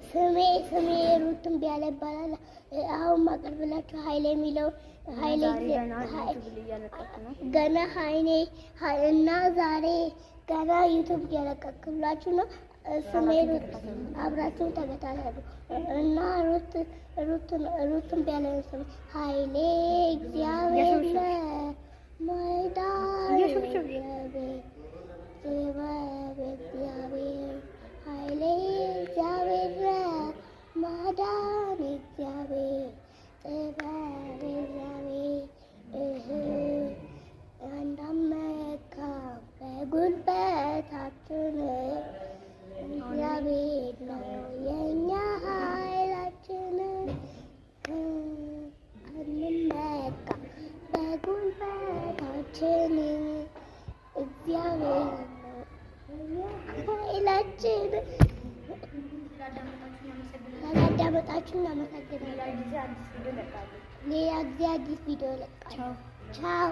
ስሜ ሩትን ቢያለ ይባላል። አሁን ማቀርብላችሁ ኃይሌ የሚለው ኃይሌ ገና ኃይሌ እና ዛሬ ገና ዩቲዩብ እየለቀቅላችሁ ነው። ስሜ ሩት፣ አብራችሁ ተከታተሉ እና ሩትን ቢያለ ስሜ ኃይሌ እግዚአብሔር ማይዳን እግዚአብሔር ኃይሌ እግዚአብሔር ማዳን እግዚአብሔር ጥበብ እግዚአብሔር እንዳመካ በጉልበታችን እግዚአብሔር ነው የኛ ኃይላችን። አንመካ በጉልበታችን እግዚአብሔር ነው ኃይላችን። ስላዳመጣችሁ እናመሰግናለን። ሌላ ጊዜ አዲስ ቪዲዮ እለቃለሁ። ቻው።